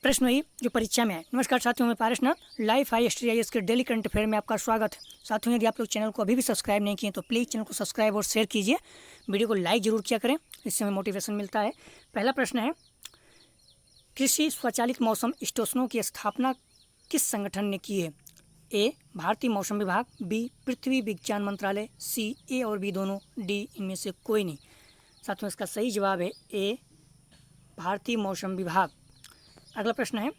प्रश्न वही जो परीक्षा में आए। नमस्कार साथियों, मैं Parasnath life high history IAS के डेली करंट अफेयर में आपका स्वागत है। साथियों, यदि आप लोग चैनल को अभी भी सब्सक्राइब नहीं किए तो प्लीज़ चैनल को सब्सक्राइब और शेयर कीजिए। वीडियो को लाइक जरूर किया करें, इससे हमें मोटिवेशन मिलता है। पहला प्रश्न है, कृषि स्वचालित मौसम स्टेशनों की स्थापना किस संगठन ने की है? ए भारतीय मौसम विभाग, बी पृथ्वी विज्ञान मंत्रालय, सी ए और बी दोनों, डी इनमें से कोई नहीं। साथियों, इसका सही जवाब है ए भारतीय मौसम विभाग। अगला प्रश्न है,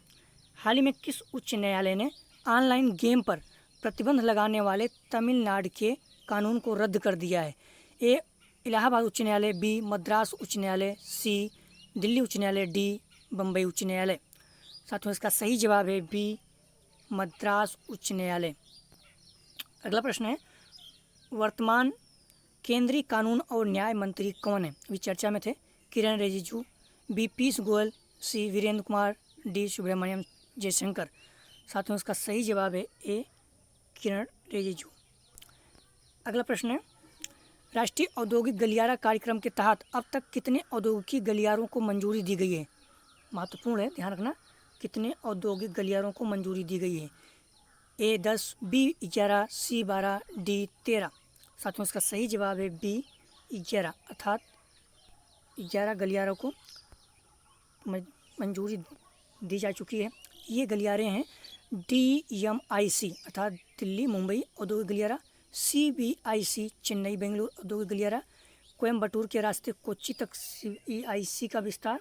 हाल ही में किस उच्च न्यायालय ने ऑनलाइन गेम पर प्रतिबंध लगाने वाले तमिलनाडु के कानून को रद्द कर दिया है? ए इलाहाबाद उच्च न्यायालय, बी मद्रास उच्च न्यायालय, सी दिल्ली उच्च न्यायालय, डी बम्बई उच्च न्यायालय। साथियों, इसका सही जवाब है बी मद्रास उच्च न्यायालय। अगला प्रश्न है, वर्तमान केंद्रीय कानून और न्याय मंत्री कौन है? अभी चर्चा में थे। किरण रिजिजू, बी पीयूष गोयल, सी वीरेंद्र कुमार, डी सुब्रमण्यम जयशंकर। साथियों, इसका सही जवाब है ए किरण रिजिजू। अगला प्रश्न है, राष्ट्रीय औद्योगिक गलियारा कार्यक्रम के तहत अब तक कितने औद्योगिक गलियारों को मंजूरी दी गई है? महत्वपूर्ण है, ध्यान रखना। कितने औद्योगिक गलियारों को मंजूरी दी गई है? ए 10, बी 11, सी 12, डी 13। साथियों, इसका सही जवाब है बी 11, अर्थात 11 गलियारों को मंजूरी दी जा चुकी है। ये गलियारे हैं DMIC अर्थात दिल्ली मुंबई औद्योगिक गलियारा, CBIC चेन्नई बेंगलुरु औद्योगिक गलियारा, कोयम्बटूर के रास्ते कोच्चि तक CEIC का विस्तार,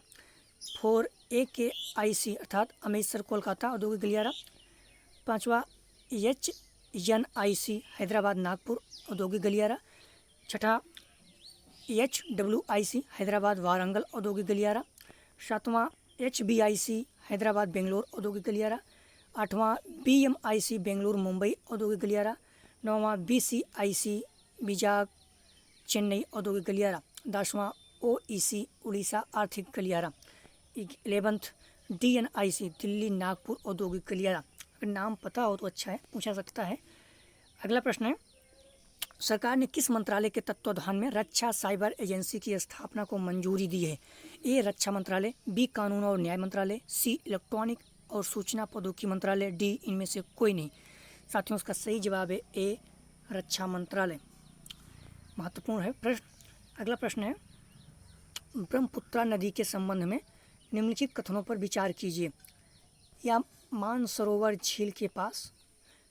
4AKIC अर्थात अमृतसर कोलकाता औद्योगिक गलियारा, 5वां HNIC हैदराबाद नागपुर औद्योगिक गलियारा, 6ठा HWIC हैदराबाद वारंगल औद्योगिक गलियारा, 7वां HBIC हैदराबाद बेंगलोर औद्योगिक गलियारा, 8वां BMIC बेंगलुरु मुंबई औद्योगिक गलियारा, 9वां BCIC विजाग चेन्नई औद्योगिक गलियारा, 10वां OEC उड़ीसा आर्थिक गलियारा, 11th DNIC दिल्ली नागपुर औद्योगिक गलियारा। अगर नाम पता हो तो अच्छा है, पूछा सकता है। अगला प्रश्न है, सरकार ने किस मंत्रालय के तत्वाधान में रक्षा साइबर एजेंसी की स्थापना को मंजूरी दी है? ए रक्षा मंत्रालय, बी कानून और न्याय मंत्रालय, सी इलेक्ट्रॉनिक और सूचना प्रौद्योगिकी मंत्रालय, डी इनमें से कोई नहीं। साथियों, उसका सही जवाब है ए रक्षा मंत्रालय। महत्वपूर्ण है प्रश्न। अगला प्रश्न है, ब्रह्मपुत्रा नदी के संबंध में निम्नलिखित कथनों पर विचार कीजिए। या मानसरोवर झील के पास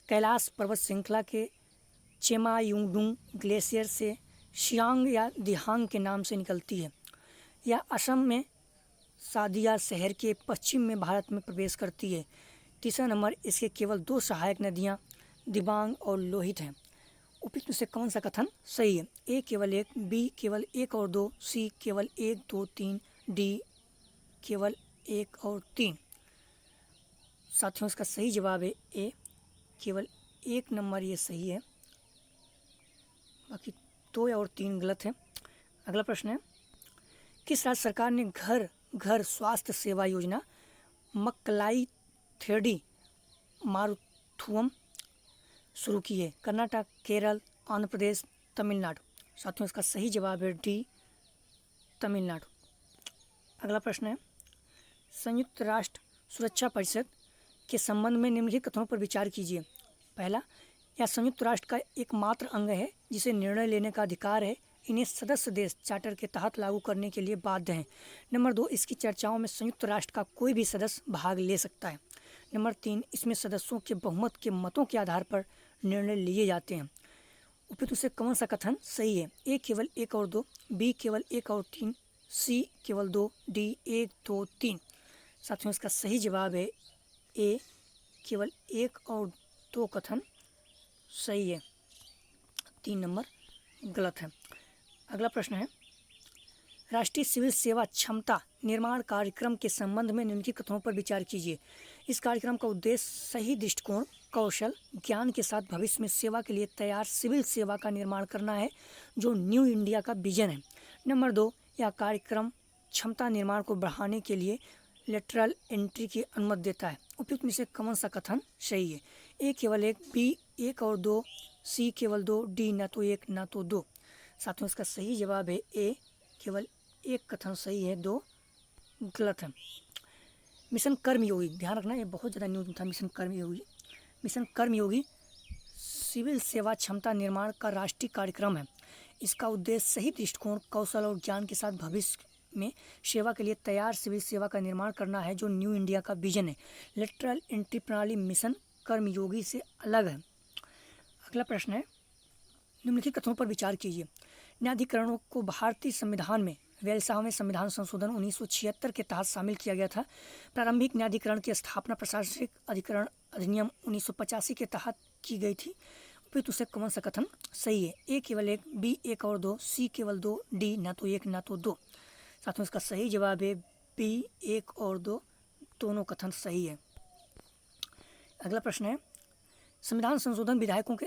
कैलाश पर्वत श्रृंखला के चेमायुंगडुंग ग्लेशियर से शियांग या दिहांग के नाम से निकलती है, या असम में सादिया शहर के पश्चिम में भारत में प्रवेश करती है। तीसरा नंबर, इसके केवल 2 सहायक नदियां दिबांग और लोहित हैं। उपयुक्त में से कौन सा कथन सही है? ए केवल 1, बी केवल 1 और 2, सी केवल 1, 2, 3, डी केवल 1 और 3। साथियों, इसका सही जवाब है ए केवल 1 नंबर, ये सही है, बाकी 2 और 3 गलत है। अगला प्रश्न है, किस राज्य सरकार ने घर घर स्वास्थ्य सेवा योजना मक्कलाई थेडी मारुथुवम शुरू की है? कर्नाटक, केरल, आंध्र प्रदेश, तमिलनाडु। साथियों, इसका सही जवाब है डी तमिलनाडु। अगला प्रश्न है, संयुक्त राष्ट्र सुरक्षा परिषद के संबंध में निम्नलिखित कथनों पर विचार कीजिए। पहला, यह संयुक्त राष्ट्र का एकमात्र अंग है जिसे निर्णय लेने का अधिकार है। इन्हें सदस्य देश चार्टर के तहत लागू करने के लिए बाध्य हैं। नंबर 2, इसकी चर्चाओं में संयुक्त राष्ट्र का कोई भी सदस्य भाग ले सकता है। नंबर 3, इसमें सदस्यों के बहुमत के मतों के आधार पर निर्णय लिए जाते हैं। उपयुक्त से कौन सा कथन सही है? ए केवल 1 और 2, बी केवल 1 और 3, सी केवल 2, डी 1, 2, 3। साथियों, इसका सही जवाब है ए केवल 1 और 2 कथन सही है, 3 नंबर गलत है। अगला प्रश्न है, राष्ट्रीय सिविल सेवा क्षमता निर्माण कार्यक्रम के संबंध में निम्नलिखित कथनों पर विचार कीजिए। इस कार्यक्रम का उद्देश्य सही दृष्टिकोण, कौशल, ज्ञान के साथ भविष्य में सेवा के लिए तैयार सिविल सेवा का निर्माण करना है, जो न्यू इंडिया का विजन है। नंबर 2, यह कार्यक्रम क्षमता निर्माण को बढ़ाने के लिए लेटरल एंट्री की अनुमति देता है। उपयुक्त में से कौन सा कथन सही है? ए केवल 1, बी 1 और 2, सी केवल 2, डी न तो 1 न तो 2। साथियों, इसका सही जवाब है ए केवल 1 कथन सही है, 2 गलत है। मिशन कर्मयोगी, ध्यान रखना ये बहुत ज़्यादा न्यूज़ में था। मिशन कर्मयोगी सिविल सेवा क्षमता निर्माण का राष्ट्रीय कार्यक्रम है। इसका उद्देश्य सही दृष्टिकोण, कौशल और ज्ञान के साथ भविष्य में सेवा के लिए तैयार सिविल सेवा का निर्माण करना है, जो न्यू इंडिया का विजन है। लेटरल एंट्री प्रणाली मिशन कर्मयोगी से अलग है। अगला प्रश्न है, निम्नलिखित कथनों पर विचार कीजिए। न्यायाधिकरणों को भारतीय संविधान में 42वें संविधान संशोधन 1976 के तहत शामिल किया गया था। प्रारंभिक न्यायाधिकरण की स्थापना प्रशासनिक अधिकरण अधिनियम 1985 के तहत की गई थी। उपयुक्त से कौन सा कथन सही है? ए केवल एक, बी एक और दो, सी केवल दो, डी ना तो एक ना तो दो। साथियों इसका सही जवाब है बी एक और दो, दोनों कथन सही है। अगला प्रश्न है, संविधान संशोधन विधेयकों को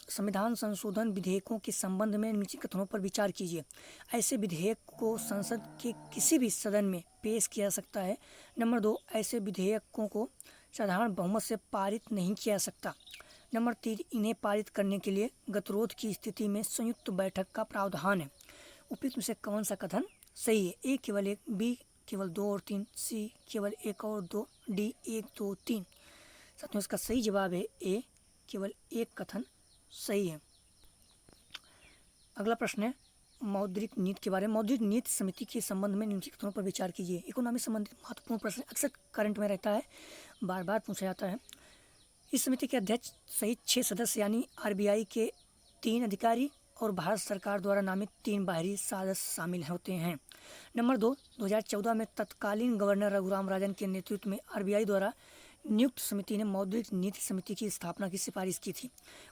संविधान संशोधन विधेयकों के संबंध में निम्नलिखित कथनों पर विचार कीजिए। ऐसे विधेयक को संसद के किसी भी सदन में पेश किया जा सकता है। नंबर 2, ऐसे विधेयकों को साधारण बहुमत से पारित नहीं किया जा सकता। नंबर 3, इन्हें पारित करने के लिए गतिरोध की स्थिति में संयुक्त बैठक का प्रावधान है। उपयुक्त में से कौन सा कथन सही है? ए केवल एक, बी केवल 2 और 3, सी केवल 1 और 2, डी 1 2 3। साथियों इसका सही जवाब है ए केवल एक कथन सही है। अगला प्रश्न है मौद्रिक नीति के बारे में। मौद्रिक नीति समिति के संबंध में निम्नलिखित कथनों पर विचार कीजिए। इकोनॉमी संबंधित महत्वपूर्ण प्रश्न अक्सर करंट में रहता है, बार बार पूछा जाता है। इस समिति के अध्यक्ष सहित 6 सदस्य यानी आरबीआई के 3 अधिकारी और भारत सरकार द्वारा नामित 3 बाहरी सदस्य शामिल होते हैं। नंबर 2, 2014 में तत्कालीन गवर्नर रघुराम राजन के नेतृत्व में आरबीआई द्वारा नियुक्त समिति ने मौद्रिक नीति समिति की स्थापना की सिफारिश की थी।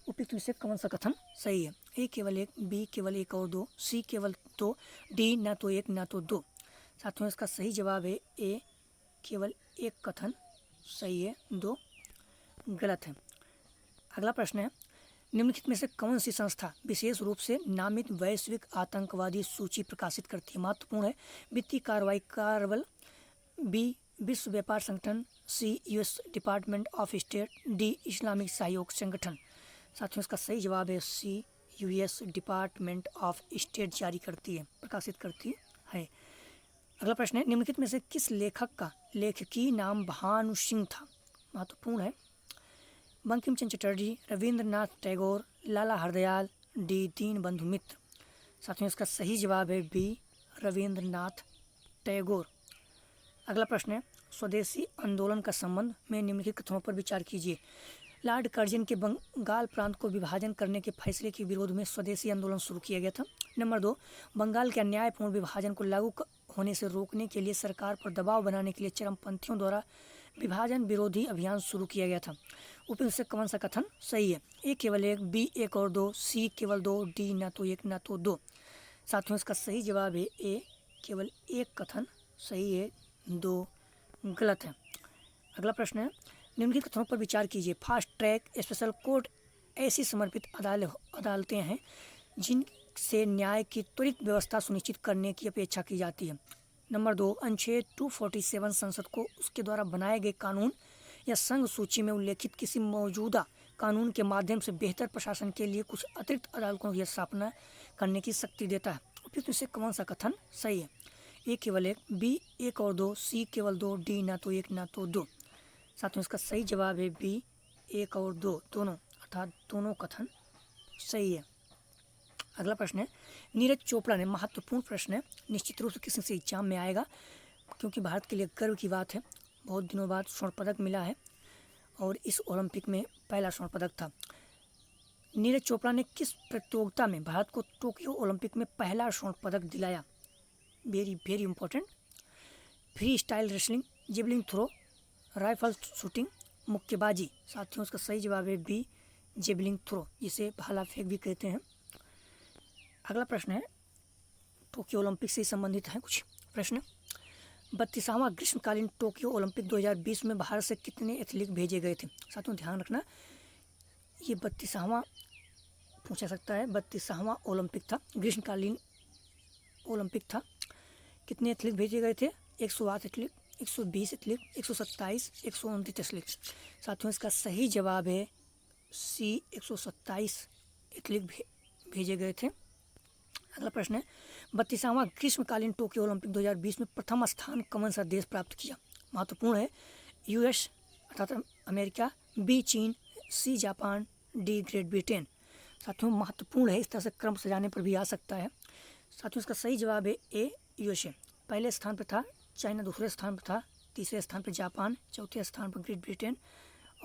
उपयुक्त में से कौन सा कथन सही है? ए केवल एक, बी केवल 1 और 2, सी केवल 2, डी ना तो 1 ना तो 2। साथियों इसका सही जवाब है ए केवल एक कथन सही है, 2 गलत है। अगला प्रश्न है, निम्नलिखित में से कौन सी संस्था विशेष रूप से नामित वैश्विक आतंकवादी सूची प्रकाशित करती है? महत्वपूर्ण है। वित्तीय कार्रवाई कार्बल, बी विश्व व्यापार संगठन, C US department of state, D Islamic सहयोग संगठन। साथियों इसका सही जवाब है C US department of state जारी करती है, प्रकाशित करती है। अगला प्रश्न है, निम्नलिखित में से किस लेखक का लेखकी नाम भानु सिंह था? महत्वपूर्ण है। बंकिम चंद्र चटर्जी, रविंद्रनाथ टैगोर, लाला हरदयाल, डी दीनबंधु मित्र। साथियों इसका सही जवाब है बी रविंद्रनाथ टैगोर। अगला प्रश्न है, स्वदेशी आंदोलन का संबंध में निम्नलिखित कथनों पर विचार कीजिए। लॉर्ड कर्जन के बंगाल प्रांत को विभाजन करने के फैसले के विरोध में स्वदेशी आंदोलन शुरू किया गया था। नंबर 2, बंगाल के अन्यायपूर्ण विभाजन को लागू होने से रोकने के लिए सरकार पर दबाव बनाने के लिए चरमपंथियों द्वारा विभाजन विरोधी अभियान शुरू किया गया था। उपयुक्त से कौन सा कथन सही है? ए केवल एक, बी 1 और 2, सी केवल 2, डी ना तो 1 ना तो 2। साथियों इसका सही जवाब है ए केवल एक कथन सही है, 2 गलत है। अगला प्रश्न है, निम्नलिखित कथनों पर विचार कीजिए। फास्ट ट्रैक स्पेशल कोर्ट ऐसी समर्पित अदालतें हैं जिनसे न्याय की त्वरित व्यवस्था सुनिश्चित करने की अपेक्षा की जाती है। नंबर 2, अनुच्छेद 247 संसद को उसके द्वारा बनाए गए कानून या संघ सूची में उल्लेखित किसी मौजूदा कानून के माध्यम से बेहतर प्रशासन के लिए कुछ अतिरिक्त अदालतों की स्थापना करने की शक्ति देता है। उपयुक्त से कौन सा कथन सही है? ए केवल एक, बी 1 और 2, सी केवल 2, डी ना तो 1 ना तो 2। साथियों इसका सही जवाब है बी 1 और 2 दोनों, अर्थात दोनों कथन सही है। अगला प्रश्न है, नीरज चोपड़ा ने, महत्वपूर्ण प्रश्न है, निश्चित रूप से किसी से एग्जाम में आएगा क्योंकि भारत के लिए गर्व की बात है। बहुत दिनों बाद स्वर्ण पदक मिला है और इस ओलंपिक में पहला स्वर्ण पदक था। नीरज चोपड़ा ने किस प्रतियोगिता में भारत को टोक्यो ओलंपिक में पहला स्वर्ण पदक दिलाया? Very very important. Freestyle wrestling, javelin throw, rifle shooting, मुक्केबाजी। साथियों इसका सही जवाब है बी जेवलिन थ्रो, जिसे भाला फेंक भी कहते हैं। अगला प्रश्न है, टोक्यो ओलंपिक से संबंधित है कुछ प्रश्न। 32वां ग्रीष्मकालीन टोक्यो ओलंपिक 2020 में भारत से कितने एथलीट भेजे गए थे? साथियों ध्यान रखना, ये 32वां पूछा सकता है। 32वां ओलंपिक था, ग्रीष्मकालीन ओलंपिक था। कितने एथलीट भेजे गए थे? 108 एथलीट, 120 एथलीट, 127, 129 एथलीट। साथियों इसका सही जवाब है सी 127 एथलीट भेजे गए थे। अगला प्रश्न है 32वां ग्रीष्मकालीन टोक्यो ओलंपिक 2020 में प्रथम स्थान कौन सा देश प्राप्त किया? महत्वपूर्ण है यूएस अर्थात अमेरिका, बी चीन, C Japan, D Great Britain. साथियों महत्वपूर्ण है, इस तरह से क्रम सजाने पर भी आ सकता है। साथियों इसका सही जवाब है ए यूएसए। पहले स्थान पर था चाइना, दूसरे स्थान पर था, तीसरे स्थान पर जापान, चौथे स्थान पर ग्रेट ब्रिटेन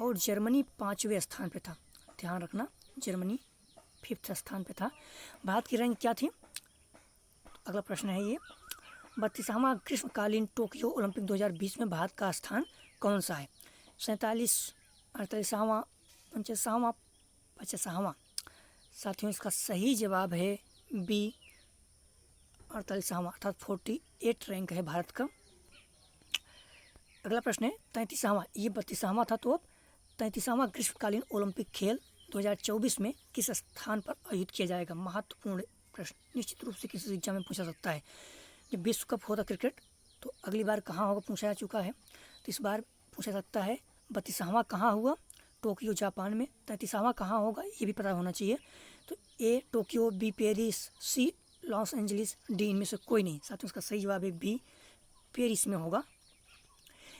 और जर्मनी 5वें स्थान पर था। ध्यान रखना जर्मनी 5th स्थान पर था। भारत की रैंक क्या थी? अगला प्रश्न है ये 32वां ग्रीष्मकालीन टोक्यो ओलंपिक 2020 में भारत का स्थान कौन सा है? 47, 48वां, 49वां, 50वां। साथियों इसका सही जवाब है बी 48वां अर्थात 48 रैंक है भारत का। अगला प्रश्न है 33वां, ये 32वां था तो अब 33वां ग्रीष्मकालीन ओलंपिक खेल 2024 में किस स्थान पर आयोजित किया जाएगा? महत्वपूर्ण प्रश्न, निश्चित रूप से किसी एग्जाम में पूछा सकता है। जब विश्व कप होता क्रिकेट तो अगली बार कहाँ होगा पूछा जा चुका है, तो इस बार पूछा सकता है 32वां कहाँ हुआ? टोक्यो जापान में। 33वां कहाँ होगा ये भी पता होना चाहिए। तो ए टोक्यो, बी पेरिस, सी लॉस एंजलिस, डी इनमें से कोई नहीं। साथ ही उसका सही जवाब है बी पेरिस में होगा।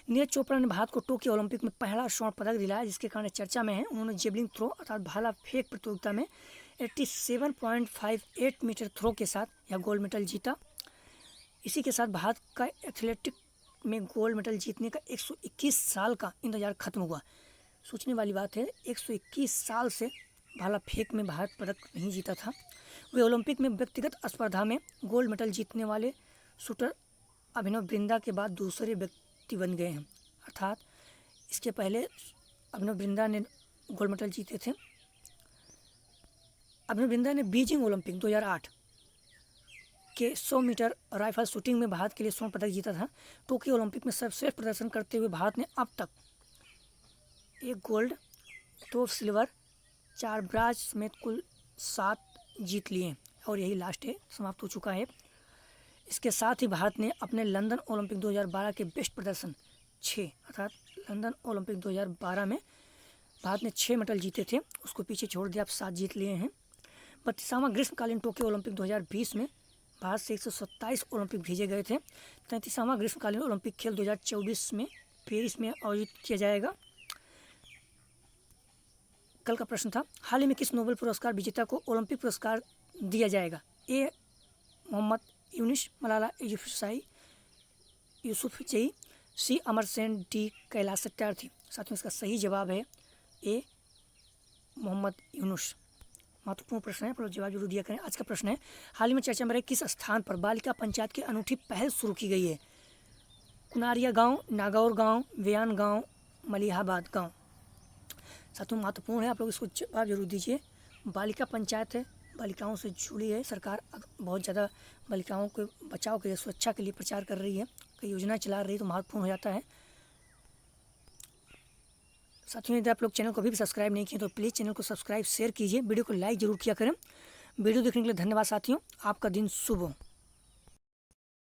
नीरज चोपड़ा ने भारत को टोक्यो ओलंपिक में पहला स्वर्ण पदक दिलाया जिसके कारण चर्चा में है। उन्होंने जेवलिन थ्रो अर्थात भाला फेंक प्रतियोगिता में 87.58 मीटर थ्रो के साथ यह गोल्ड मेडल जीता। इसी के साथ भारत का एथलेटिक में गोल्ड मेडल जीतने का 121 साल का इंतजार खत्म हुआ। सोचने वाली बात है 121 साल से भाला फेंक में भारत पदक नहीं जीता था। वे ओलंपिक में व्यक्तिगत स्पर्धा में गोल्ड मेडल जीतने वाले शूटर अभिनव बिंद्रा के बाद दूसरे व्यक्ति बन गए हैं। अर्थात इसके पहले अभिनव बिंद्रा ने गोल्ड मेडल जीते थे। अभिनव बिंद्रा ने बीजिंग ओलंपिक 2008 के 100 मीटर राइफल शूटिंग में भारत के लिए स्वर्ण पदक जीता था। टोक्यो ओलंपिक में सर्वश्रेष्ठ प्रदर्शन करते हुए भारत ने अब तक 1 गोल्ड, 2 सिल्वर, 4 ब्राज समेत कुल 7 जीत लिए और यही लास्ट है, समाप्त हो चुका है। इसके साथ ही भारत ने अपने लंदन ओलंपिक 2012 के बेस्ट प्रदर्शन 6 अर्थात लंदन ओलंपिक 2012 में भारत ने 6 मेडल जीते थे, उसको पीछे छोड़ दिया, अब 7 जीत लिए हैं। 32वां ग्रीष्मकालीन टोक्यो ओलंपिक 2020 में भारत से 127 ओलंपिक भेजे गए थे। 33वां ग्रीष्मकालीन ओलंपिक खेल 2024 में पेरिस में आयोजित किया जाएगा। कल का प्रश्न था हाल ही में किस नोबेल पुरस्कार विजेता को ओलंपिक पुरस्कार दिया जाएगा? ए मोहम्मद यूनिस, मलाला यूसुफजई, सी अमर सेन, डी कैलाश सत्यार्थी। साथियों इसका सही जवाब है ए मोहम्मद यूनुस। महत्वपूर्ण प्रश्न है, पर जवाब जरूर दिया करें। आज का प्रश्न है हाल ही में चर्चा में रहे किस स्थान पर बालिका पंचायत की अनूठी पहल शुरू की गई है? कुनारिया गांव, नागौर गांव, व्यान गांव, मलिहाबाद गांव। साथियों महत्वपूर्ण है, आप लोग इसको जवाब जरूर दीजिए। बालिका पंचायत है, बालिकाओं से जुड़ी है। सरकार बहुत ज़्यादा बालिकाओं के बचाव के लिए, सुरक्षा के लिए प्रचार कर रही है, कई योजना चला रही है, तो महत्वपूर्ण हो जाता है। साथियों यदि आप लोग चैनल को अभी भी सब्सक्राइब नहीं किए तो प्लीज़ चैनल को सब्सक्राइब शेयर कीजिए, वीडियो को लाइक जरूर किया करें। वीडियो देखने के लिए धन्यवाद साथियों, आपका दिन शुभ हो।